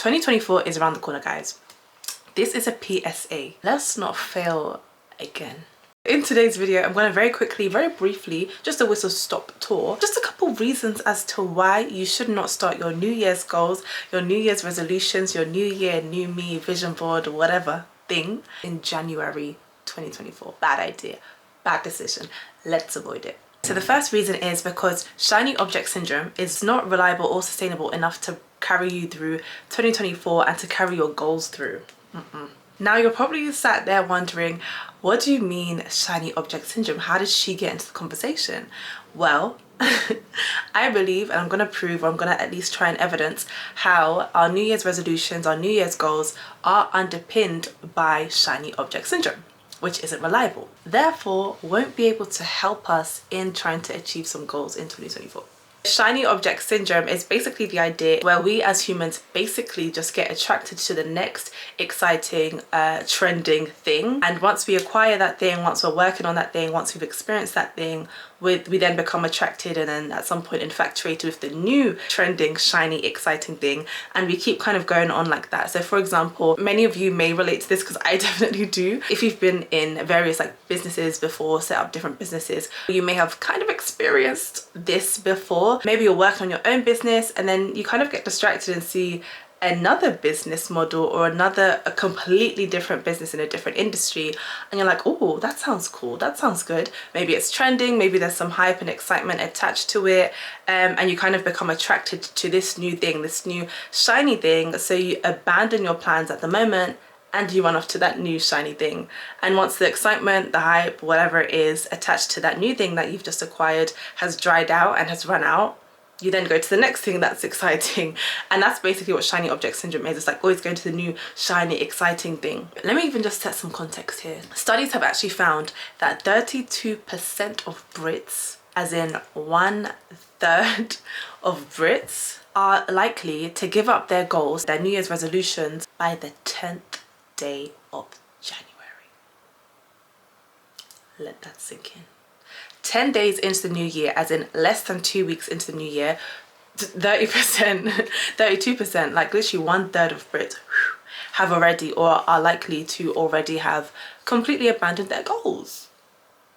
2024 is around the corner, guys. This is a PSA. Let's not fail again. In today's video, I'm going to very quickly, very briefly, just a whistle stop tour, just a couple reasons as to why you should not start your New Year's goals, your New Year's resolutions, your New Year, New Me, vision board, whatever thing in January 2024. Bad idea, bad decision. Let's avoid it. So the first reason is because shiny object syndrome is not reliable or sustainable enough to carry you through 2024 and to carry your goals through. Now you're probably sat there wondering, what do you mean shiny object syndrome? How did she get into the conversation? Well, I believe, and I'm going to prove, or I'm going to at least try and evidence how our New Year's resolutions, our New Year's goals are underpinned by shiny object syndrome, which isn't reliable. Therefore, won't be able to help us in trying to achieve some goals in 2024. Shiny object syndrome is basically the idea where we as humans basically just get attracted to the next exciting, trending thing. And once we acquire that thing, once we're working on that thing, once we've experienced that thing, we then become attracted and then at some point infatuated with the new trending, shiny, exciting thing. And we keep kind of going on like that. So for example, many of you may relate to this because I definitely do. If you've been in various businesses before, set up different businesses, you may have kind of experienced this before. Maybe you're working on your own business and then you kind of get distracted and see another business model or a completely different business in a different industry, and you're like, oh, that sounds cool, that sounds good. Maybe it's trending, maybe there's some hype and excitement attached to it, and you kind of become attracted to this new thing, this new shiny thing. So you abandon your plans at the moment and you run off to that new shiny thing. And once the excitement, the hype, whatever it is attached to that new thing that you've just acquired has dried out and has run out, you then go to the next thing that's exciting. And that's basically what shiny object syndrome is. It's like always going to the new shiny exciting thing. Let me even just set some context here. Studies have actually found that 32% of Brits, as in 1/3 of Brits, are likely to give up their goals, their New Year's resolutions, by the 10th day of January. Let that sink in. 10 days into the new year, as in less than 2 weeks into the new year, 30%, 32%, like literally 1/3 of Brits have already or are likely to already have completely abandoned their goals.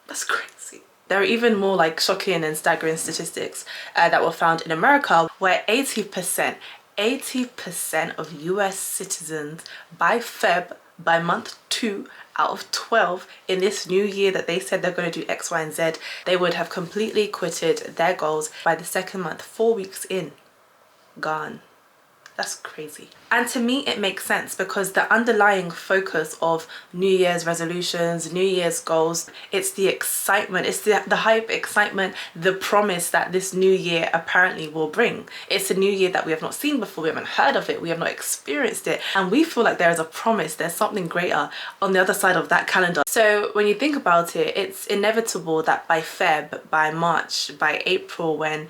That's crazy. There are even more shocking and staggering statistics that were found in America, where 80% of US citizens by month 2 out of 12 in this new year that they said they're going to do X, Y, and Z, they would have completely quitted their goals by the second month, 4 weeks in, gone. That's crazy. And to me, it makes sense because the underlying focus of New Year's resolutions, New Year's goals, it's the excitement, it's the hype, excitement, the promise that this new year apparently will bring. It's a new year that we have not seen before, we haven't heard of it, we have not experienced it, and we feel like there is a promise, there's something greater on the other side of that calendar. So when you think about it, it's inevitable that by Feb, by March, by April, when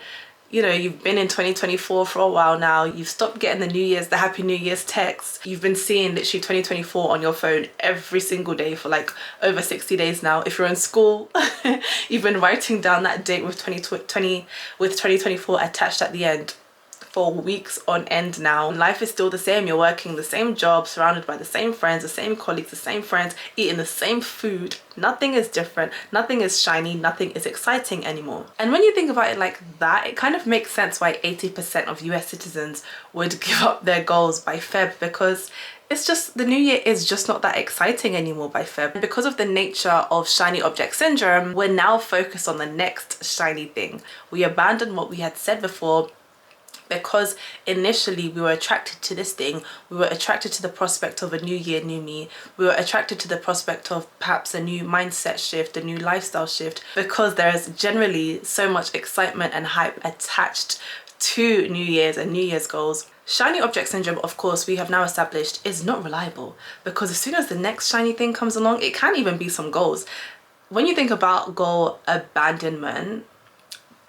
you've been in 2024 for a while now, you've stopped getting the Happy New Year's texts, you've been seeing literally 2024 on your phone every single day for over 60 days now. If you're in school, you've been writing down that date with 2024 attached at the end for weeks on end now. Life is still the same. You're working the same job, surrounded by the same friends, the same colleagues, the same friends, eating the same food. Nothing is different, nothing is shiny, nothing is exciting anymore. And when you think about it like that, it kind of makes sense why 80% of US citizens would give up their goals by Feb, because it's just, the new year is just not that exciting anymore by Feb. Because of the nature of shiny object syndrome, we're now focused on the next shiny thing. We abandon what we had said before, because initially we were attracted to this thing, we were attracted to the prospect of a new year, new me, we were attracted to the prospect of perhaps a new mindset shift, a new lifestyle shift, because there is generally so much excitement and hype attached to New Year's and New Year's goals. Shiny object syndrome, of course, we have now established is not reliable, because as soon as the next shiny thing comes along, it can even be some goals. When you think about goal abandonment,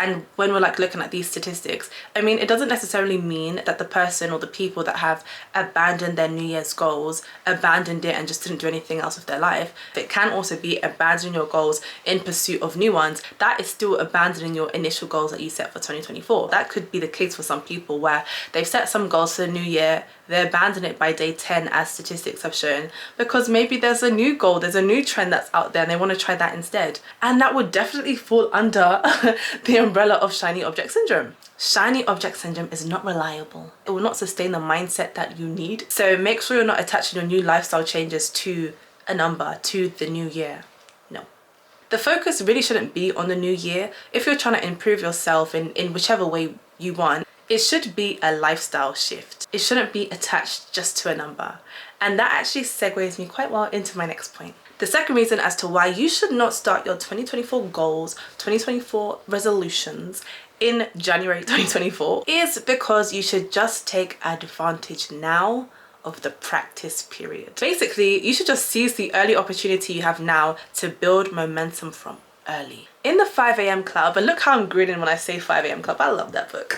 And when we're like looking at these statistics, I mean, it doesn't necessarily mean that the person or the people that have abandoned their New Year's goals, abandoned it and just didn't do anything else with their life. It can also be abandoning your goals in pursuit of new ones. That is still abandoning your initial goals that you set for 2024. That could be the case for some people where they've set some goals for the new year, they abandon it by day 10 as statistics have shown, because maybe there's a new goal, there's a new trend that's out there and they want to try that instead. And that would definitely fall under the umbrella of shiny object syndrome. Shiny object syndrome is not reliable. It will not sustain the mindset that you need. So make sure you're not attaching your new lifestyle changes to a number, to the new year. No. The focus really shouldn't be on the new year. If you're trying to improve yourself in whichever way you want, it should be a lifestyle shift. It shouldn't be attached just to a number. And that actually segues me quite well into my next point. The second reason as to why you should not start your 2024 goals, 2024 resolutions in January 2024 is because you should just take advantage now of the practice period. Basically, you should just seize the early opportunity you have now to build momentum from early. In the 5 a.m. club, and look how I'm grinning when I say 5 a.m. club, I love that book.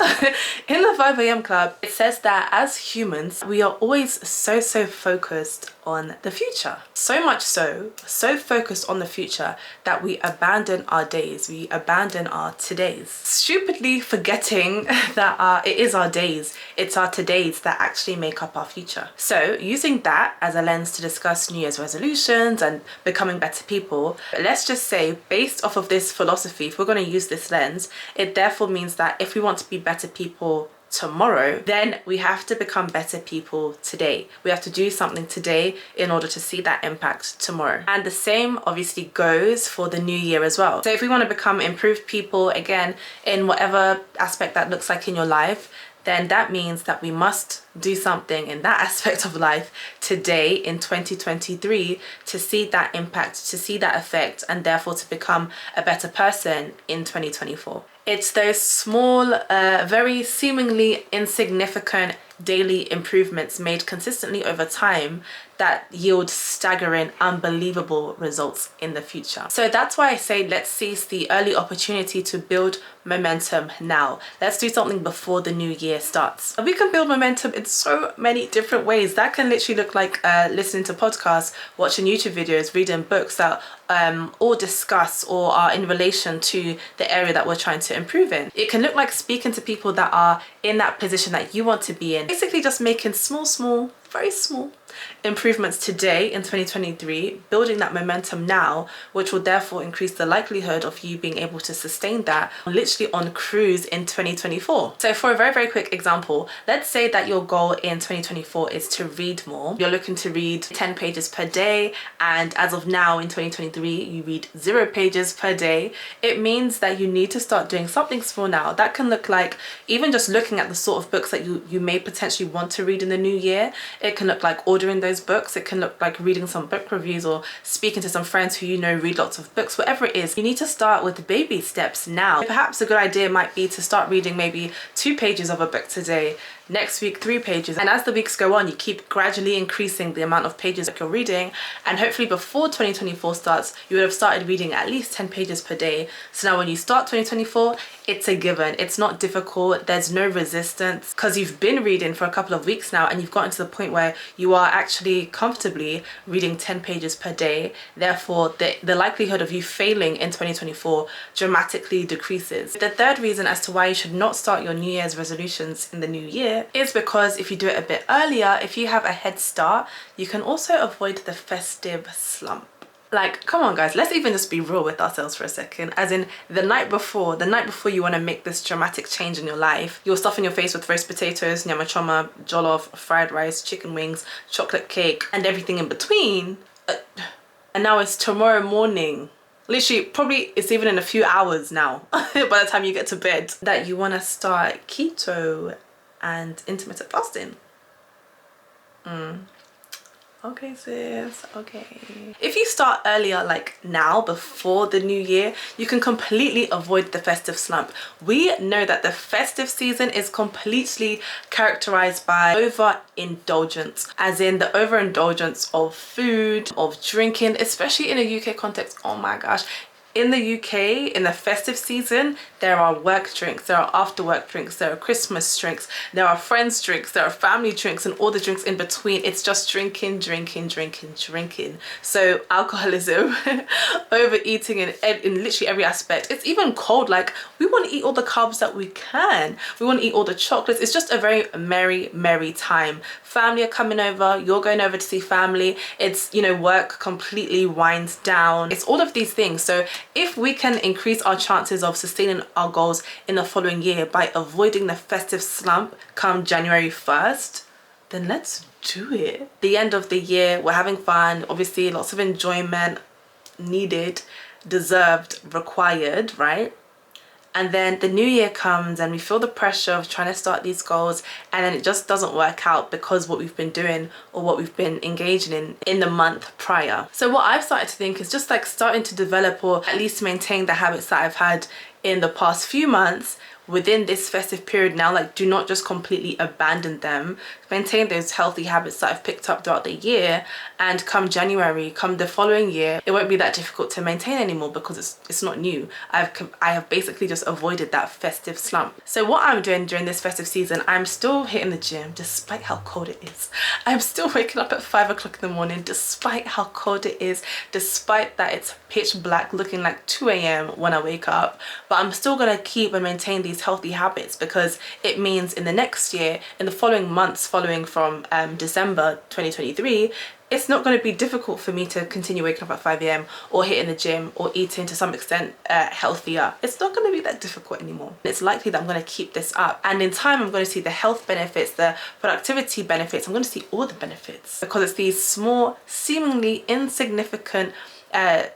In the 5 a.m. club, it says that as humans, we are always so focused on the future. So much so focused on the future that we abandon our days, we abandon our todays. Stupidly forgetting that it is our days, it's our todays that actually make up our future. So using that as a lens to discuss New Year's resolutions and becoming better people, let's just say based off of this philosophy, if we're going to use this lens, it therefore means that if we want to be better people tomorrow, then we have to become better people today. We have to do something today in order to see that impact tomorrow. And the same obviously goes for the new year as well. So if we want to become improved people, again, in whatever aspect that looks like in your life, then that means that we must do something in that aspect of life today in 2023 to see that impact, to see that effect, and therefore to become a better person in 2024. It's those small, very seemingly insignificant daily improvements made consistently over time that yield staggering, unbelievable results in the future. So that's why I say let's seize the early opportunity to build momentum now. Let's do something before the new year starts. We can build momentum in so many different ways. That can literally look like listening to podcasts, watching YouTube videos, reading books that all discuss or are in relation to the area that we're trying to improve in. It can look like speaking to people that are in that position that you want to be in. Basically just making small, very small improvements today in 2023, building that momentum now, which will therefore increase the likelihood of you being able to sustain that literally on cruise in 2024. So for a very quick example, let's say that your goal in 2024 is to read more. You're looking to read 10 pages per day, and as of now in 2023 you read 0 pages per day. It means that you need to start doing something small now. That can look like even just looking at the sort of books that you may potentially want to read in the new year. It can look like ordering those books. It can look like reading some book reviews or speaking to some friends who you know read lots of books. Whatever it is, you need to start with baby steps now. Perhaps a good idea might be to start reading maybe 2 pages of a book today, next week 3 pages, and as the weeks go on you keep gradually increasing the amount of pages that you're reading, and hopefully before 2024 starts you would have started reading at least 10 pages per day. So now when you start 2024, it's a given. It's not difficult, there's no resistance, because you've been reading for a couple of weeks now and you've gotten to the point where you are actually comfortably reading 10 pages per day. Therefore the likelihood of you failing in 2024 dramatically decreases. The third reason as to why you should not start your New Year's resolutions in the new year is because if you do it a bit earlier, if you have a head start, you can also avoid the festive slump. Like, come on guys, let's even just be real with ourselves for a second. As in the night before you want to make this dramatic change in your life, you're stuffing your face with roast potatoes, nyama choma, jollof, fried rice, chicken wings, chocolate cake, and everything in between. And now it's tomorrow morning. Literally, probably it's even in a few hours now, by the time you get to bed, that you want to start keto and intermittent fasting. Okay sis, okay. If you start earlier, like now, before the new year, you can completely avoid the festive slump. We know that the festive season is completely characterized by overindulgence, as in the overindulgence of food, of drinking, especially in a UK context. Oh my gosh, In the UK, in the festive season, there are work drinks, there are after work drinks, there are Christmas drinks, there are friends drinks, there are family drinks, and all the drinks in between. It's just drinking, drinking, drinking, drinking. So alcoholism, overeating in literally every aspect. It's even cold. Like, we want to eat all the carbs that we can. We want to eat all the chocolates. It's just a very merry time. Family are coming over, you're going over to see family. It's, you know, work completely winds down. It's all of these things. So if we can increase our chances of sustaining our goals in the following year by avoiding the festive slump come January 1st, then let's do it. The end of the year, we're having fun, obviously lots of enjoyment needed, deserved, required, right? And then the new year comes and we feel the pressure of trying to start these goals, and then it just doesn't work out because what we've been doing or what we've been engaging in the month prior. So what I've started to think is just like starting to develop or at least maintain the habits that I've had in the past few months within this festive period now. Like, do not just completely abandon them. Maintain those healthy habits that I've picked up throughout the year, and come January, come the following year, it won't be that difficult to maintain anymore because it's not new. I have basically just avoided that festive slump. So what I'm doing during this festive season, I'm still hitting the gym despite how cold it is. I'm still waking up at 5 o'clock in the morning despite how cold it is, despite that it's pitch black looking like 2 a.m. when I wake up. But I'm still gonna keep and maintain these healthy habits because it means in the next year, in the following months following from December 2023, it's not going to be difficult for me to continue waking up at 5 a.m. or hitting the gym or eating to some extent healthier. It's not going to be that difficult anymore. It's likely that I'm going to keep this up, and in time I'm going to see the health benefits, the productivity benefits. I'm going to see all the benefits because it's these small, seemingly insignificant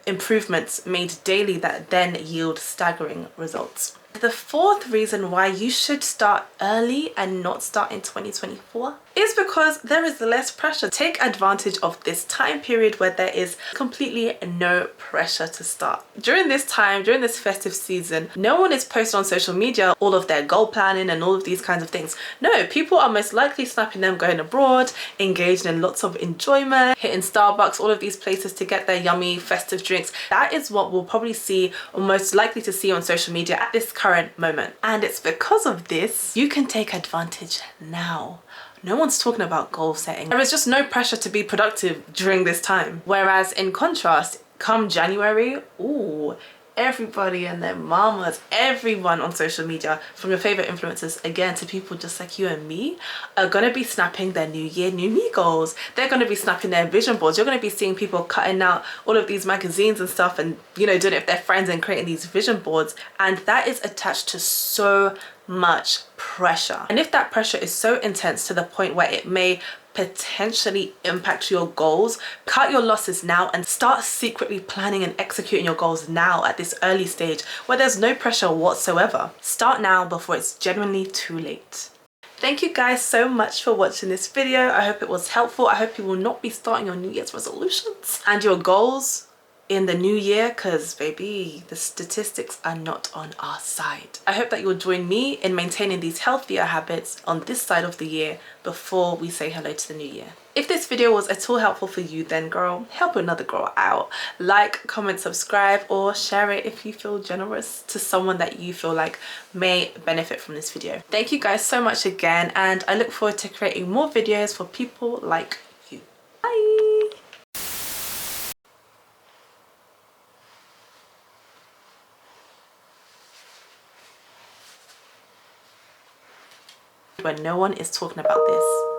improvements made daily that then yield staggering results. The fourth reason why you should start early and not start in 2024 is because there is less pressure. Take advantage of this time period where there is completely no pressure to start. During this time, during this festive season, no one is posting on social media all of their goal planning and all of these kinds of things. No, people are most likely snapping them going abroad, engaging in lots of enjoyment, hitting Starbucks, all of these places to get their yummy festive drinks. That is what we'll probably see, or most likely to see on social media at this current moment. And it's because of this, you can take advantage now. No one's talking about goal setting. There is just no pressure to be productive during this time. Whereas in contrast, come January, ooh, everybody and their mamas, everyone on social media, from your favorite influencers again to people just like you and me, are gonna be snapping their new year, new me goals. They're gonna be snapping their vision boards. You're gonna be seeing people cutting out all of these magazines and stuff and, you know, doing it with their friends and creating these vision boards. And that is attached to so much pressure. And if that pressure is so intense to the point where it may potentially impact your goals, cut your losses now and start secretly planning and executing your goals now at this early stage where there's no pressure whatsoever. Start now before it's genuinely too late. Thank you guys so much for watching this video. I hope it was helpful. I hope you will not be starting your New Year's resolutions and your goals in the new year, because baby, the statistics are not on our side. I hope that you'll join me in maintaining these healthier habits on this side of the year before we say hello to the new year. If this video was at all helpful for you, then girl, help another girl out. Like, comment, subscribe, or share it if you feel generous to someone that you feel like may benefit from this video. Thank you guys so much again, and I look forward to creating more videos for people like you. Bye. When no one is talking about this.